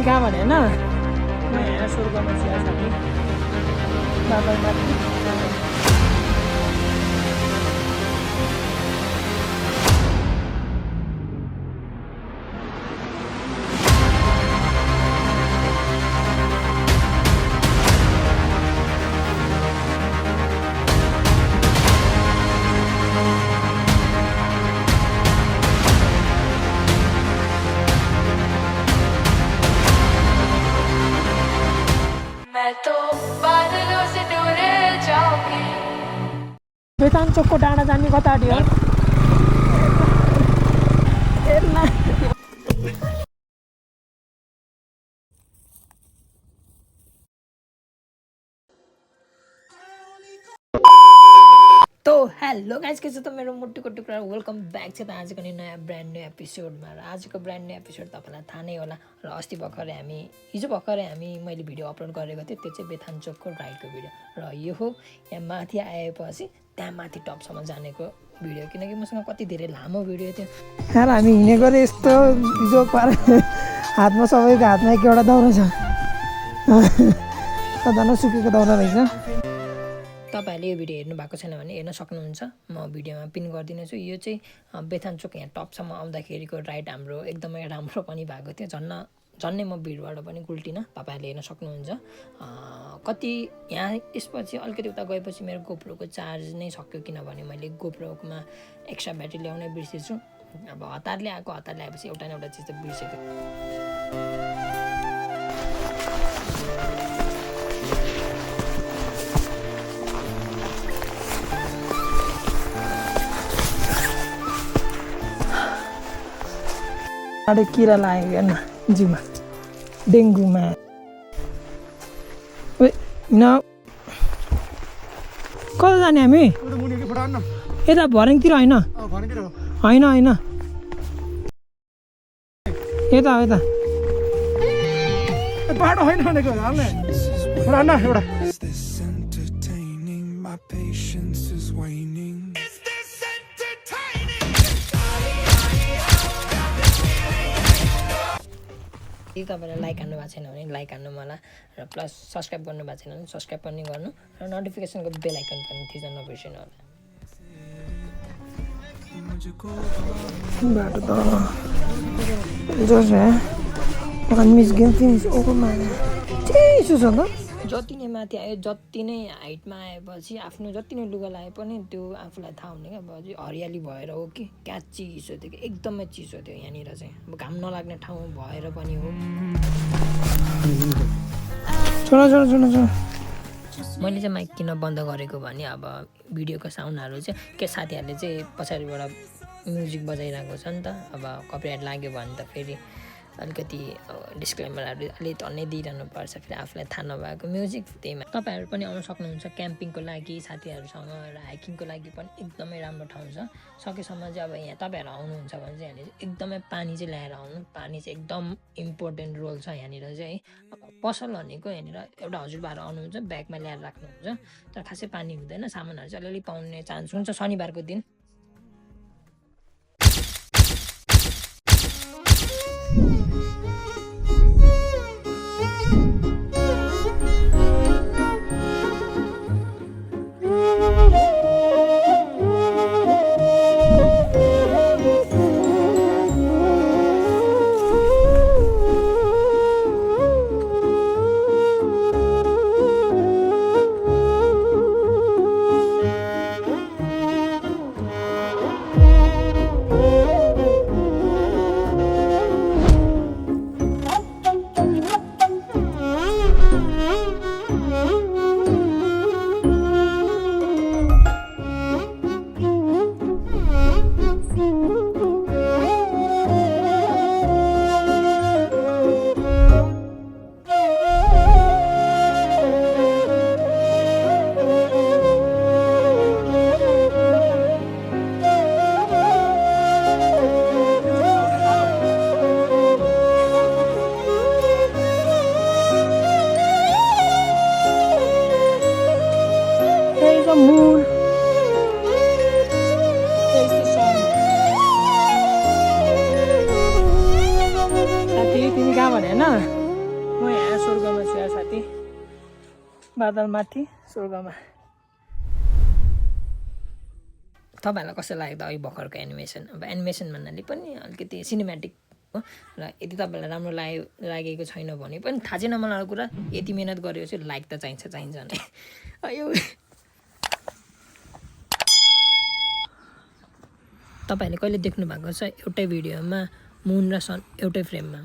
कहाँ भने होइन म यहाँ स्वर्गमा चिया साथी बाबामाथि बेतानचोकको डाँडा जाने कता अड्यो तो हेलो गाइस के छ त मेरो मुटुको टुक्रा वेलकम ब्याक छ त आजको नि नयाँ ब्रान्ड न्यू एपिसोडमा र आजको ब्रान्ड न्यू एपिसोड तपाईँलाई थाहा नै होला र अस्ति भर्खरै हिजो भर्खरै मैले भिडियो अपलोड गरेको थिएँ त्यो चाहिँ बेथानचोकको राइडको भिडियो र यो हो यहाँ माथि आएपछि त्यहाँ माथि टपसम्म जानेको भिडियो किनकि मसँग कति धेरै लामो भिडियो थियो यार हामी हिँडेको यस्तो हिजो पार हातमा सबैको हातमा एउटा दाउरा छ धन सुकेको दाउरा रहेछ तपाईँहरूले यो भिडियो हेर्नु भएको छैन भने हेर्न सक्नुहुन्छ म भिडियोमा पिन गरिदिनेछु यो चाहिँ बेथानचोक यहाँ टपसम्म आउँदाखेरिको राइड हाम्रो एकदमै राम्रो पनि भएको थियो झन्नै म भिडबाट पनि गुल्टिनँ तपाईँहरूले हेर्न सक्नुहुन्छ कति यहाँ यसपछि अलिकति उता गएपछि मेरो गोप्रोको चार्ज नै सक्यो किनभने मैले गोप्रोमा एक्स्ट्रा ब्याट्री ल्याउनै बिर्सेछु अब हतारले आएपछि एउटा न एउटा चिज त बिर्सेको अरे किरा लाग्यो हेर्न जिउमा डेङ्गुमा कता जाने हामी यता भर्याङतिर होइन होइन यता यता बाटो होइन भनेको एउटा तपाईँलाई लाइक हान्नु भएको छैन भने लाइक हान्नु मलाई र प्लस सब्सक्राइब गर्नु भएको छैन भने सब्सक्राइब पनि गर्नु र नोटिफिकेसनको बेल आइकन पनि थिच्न नबिर्सिनु होला बाटो त जस मिस गेम फिनिस ओभरमा चिसो छ त जति नै माथि आयो जति नै हाइटमा आएपछि आफ्नो जति नै लुगा लगाए पनि त्यो आफूलाई थाहा हुने क्या अब हरियाली भएर हो कि क्या चिसो थियो कि एकदमै चिसो थियो यहाँनिर चाहिँ अब घाम नलाग्ने ठाउँ भएर पनि हो मैले चाहिँ माइक किन बन्द गरेको भने अब भिडियोको साउन्डहरू चाहिँ के साथीहरूले चाहिँ पछाडिबाट म्युजिक बजाइरहेको छ नि त अब कपिराइट लाग्यो भने त फेरि अलिकति डिस्क्लेमरहरू अलि धन्नै दिइरहनु पर्छ फेरि आफूलाई थाहा नभएको म्युजिक त्यहीमा तपाईँहरू पनि आउन सक्नुहुन्छ क्याम्पिङको लागि साथीहरूसँग र हाइकिङको लागि पनि एकदमै राम्रो ठाउँ छ सकेसम्म चाहिँ अब यहाँ तपाईँहरू आउनुहुन्छ भने चाहिँ यहाँनिर एकदमै पानी चाहिँ ल्याएर आउनु पानी चाहिँ एकदम इम्पोर्टेन्ट रोल छ यहाँनिर चाहिँ अब पसल भनेको यहाँनिर एउटा हजुरबाहरू आउनुहुन्छ ब्यागमा ल्याएर राख्नुहुन्छ तर खासै पानी हुँदैन सामानहरू चाहिँ अलिअलि पाउने चान्स हुन्छ शनिबारको दिन बादलमाथि स्वर्गमा। तपाईँहरूलाई कस्तो लाग्यो त अघि भर्खरको एनिमेसन? अब एनिमेसन भन्नाले पनि अलिकति सिनेमेटिक हो र यदि तपाईँलाई राम्रो लागेको छैन भने पनि थाहा छैन मलाई कुरा, यति मिहिनेत गरेपछि लाइक त चाहिन्छ नै। यो तपाईँहरूले कहिले देख्नु भएको छ एउटै भिडियोमा मुन र सन एउटै फ्रेममा?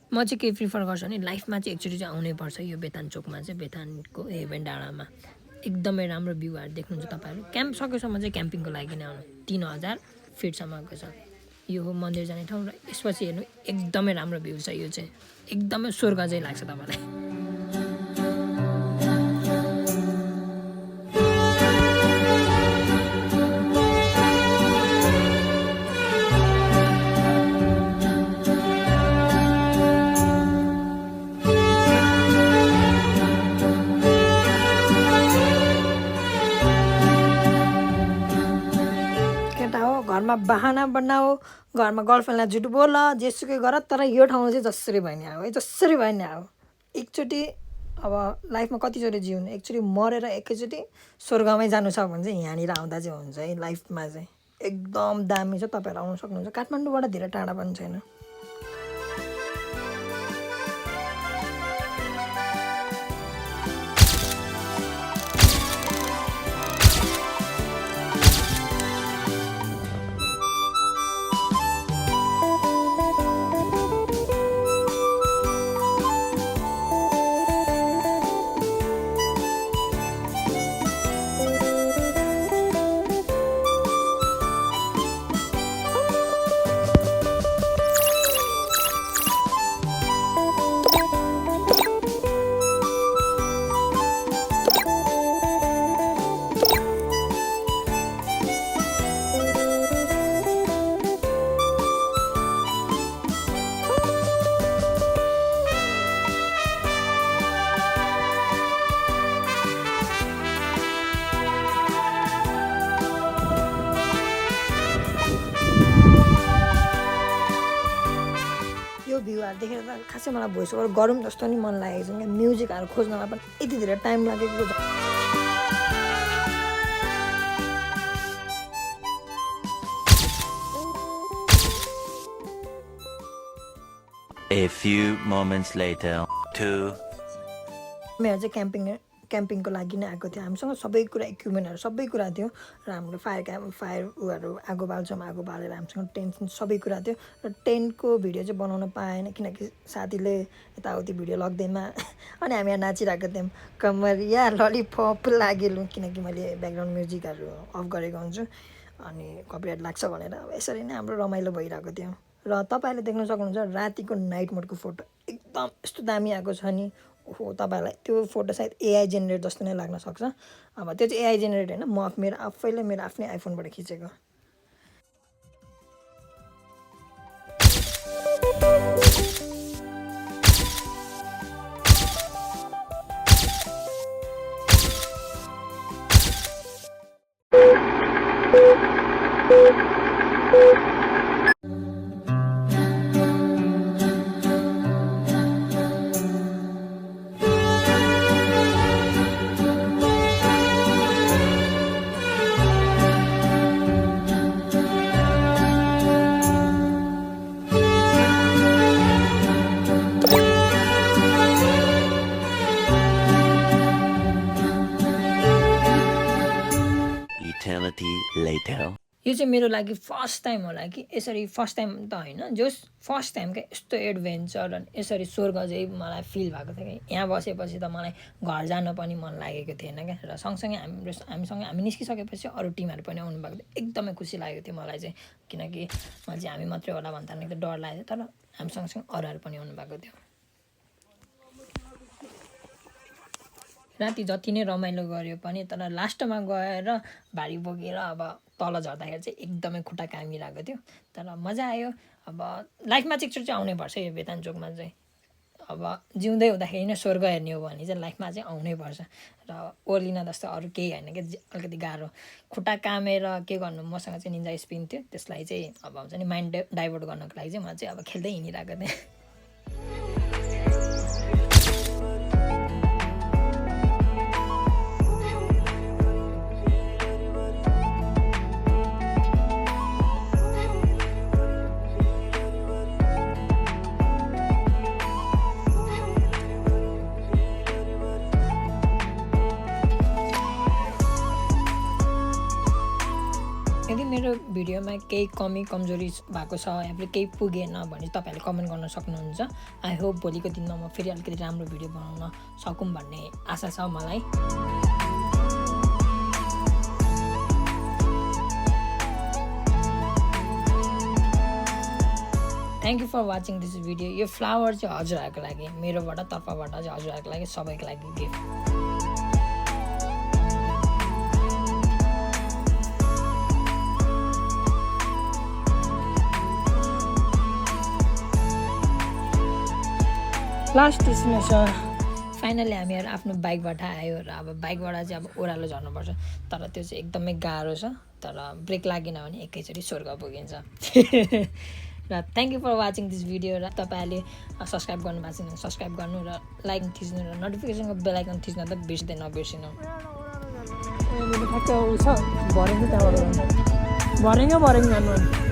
म चाहिँ के प्रिफर गर्छु भने लाइफमा चाहिँ एकचोटि चाहिँ आउनै पर्छ यो बेतान चोकमा चाहिँ, बेतानको हेभेन डाँडामा एकदमै राम्रो भ्यूहरू देख्नुहुन्छ तपाईँहरू। क्याम्प सकेसम्म चाहिँ क्याम्पिङको लागि नै आउनु, 3000 फिटसम्मको छ यो हो मन्दिर जाने ठाउँ र यसपछि हेर्नु एकदमै राम्रो भ्यू छ, यो चाहिँ एकदमै स्वर्ग चाहिँ लाग्छ तपाईँलाई। घरमा बहाना बनाऊ, घरमा गर्लफ्रेन्डलाई झुट बोल, जेसुकै गर, तर यो ठाउँमा चाहिँ जसरी भयो नि आऊ है, जसरी भयो नि आऊ। एकचोटि अब लाइफमा कतिचोटि जिउनु, एकचोटि मरेर एकैचोटि स्वर्गमै जानु छ भने चाहिँ यहाँनिर आउँदा चाहिँ हुन्छ है। लाइफमा चाहिँ एकदम दामी छ, तपाईँहरू आउनु सक्नुहुन्छ। काठमाडौँबाट धेरै टाढा पनि छैन। भ्यूहरू देखेर त खासै मलाई भोइस ओभर गरौँ जस्तो नि मन लागेको छ। क्या म्युजिकहरू खोज्नमा पनि यति धेरै टाइम लागेको छ। A few moments later, मेरो चाहिँ क्याम्पिङको लागि नै आएको थियो। हामीसँग सबै कुरा इक्विपमेन्टहरू सबै कुरा थियो र हाम्रो फायर उहरू आगो बाल्छौँ, आगो बालेर हामीसँग टेन्ट सबै कुरा थियो र टेन्टको भिडियो चाहिँ बनाउन पाएन किनकि साथीले यताउति भिडियो लग्दैमा अनि हामी यहाँ नाचिरहेको थियौँ कमरिया ललिपप लागेलु, किनकि मैले ब्याकग्राउन्ड म्युजिकहरू अफ गरेको हुन्छु अनि कपिराइट लाग्छ भनेर। यसरी नै हाम्रो रमाइलो भइरहेको थियो र तपाईँहरूले देख्न सक्नुहुन्छ रातिको नाइट मोडको फोटो एकदम यस्तो दामी आएको छ नि। हो तपाईँहरूलाई त्यो फोटो सायद एआई जेनेरेट जस्तो नै लाग्न सक्छ। अब त्यो चाहिँ एआई जेनेरेट होइन, म मेरो आफैले मेरो आफ्नै आइफोनबाट खिचेको। यो चाहिँ मेरो लागि फर्स्ट टाइम होला कि यसरी, फर्स्ट टाइम त होइन जोस् फर्स्ट टाइम क्या यस्तो एडभेन्चर अनि यसरी स्वर्ग चाहिँ मलाई फिल भएको थियो कि यहाँ बसेपछि त मलाई घर जान पनि मन लागेको थिएन क्या। र सँगसँगै हामी निस्किसकेपछि अरू टिमहरू पनि आउनु भएको थियो, एकदमै खुसी लागेको थियो मलाई चाहिँ, किनकि मलाई चाहिँ हामी मात्रै होला भन्दा एकदम डर लागेको थियो, तर हामी सँगसँगै अरूहरू पनि आउनु भएको थियो। राति जति नै रमाइलो गऱ्यो पनि तर लास्टमा गएर भारी बोकेर अब तल झर्दाखेरि चाहिँ एकदमै खुट्टा कामिरहेको थियो, तर मजा आयो। अब लाइफमा चाहिँ एकचोटि चाहिँ आउनै पर्छ यो बेतान चोकमा चाहिँ। अब जिउँदै हुँदाखेरि नै स्वर्ग हेर्ने हो भने चाहिँ लाइफमा चाहिँ आउनै पर्छ र ओर्लिन जस्तो अरू केही होइन क्या, अलिकति गाह्रो। खुट्टा कामेर के गर्नु, मसँग चाहिँ निन्जा स्पिन थियो, त्यसलाई चाहिँ अब हुन्छ नि माइन्ड डाइभर्ट गर्नको लागि चाहिँ म चाहिँ अब खेल्दै हिँडिरहेको थिएँ। यदि मेरो भिडियोमा केही कमी कमजोरी भएको छ या फिर केही पुगेन भने तपाईँहरूले कमेन्ट गर्न सक्नुहुन्छ। आई होप भोलिको दिनमा म फेरि अलिकति राम्रो भिडियो बनाउन सकौँ भन्ने आशा छ मलाई। Thank you for watching this video. यो फ्लावर चाहिँ हजुरहरूको लागि, मेरोबाट तर्फबाट चाहिँ हजुरहरूको लागि, सबैको लागि गिफ्ट। लास्ट डेस्टिनेसन फाइनली हामीहरू आफ्नो बाइकबाट आयो र अब बाइकबाट चाहिँ अब ओह्रालो झर्नुपर्छ, तर त्यो चाहिँ एकदमै गाह्रो छ। तर ब्रेक लागेन भने एकैचोटि स्वर्ग पुगिन्छ। र thank you for watching this video. र तपाईँहरूले सब्सक्राइब गर्नुभएको छैन भने सब्सक्राइब गर्नु र लाइक थिच्नु र नोटिफिकेसनको बेल आइकन थिच्न त बिर्सिँदै नबिर्सिनु। ठ्याक्क उ छ भरेङ त्यहाँबाट भरेङ जानु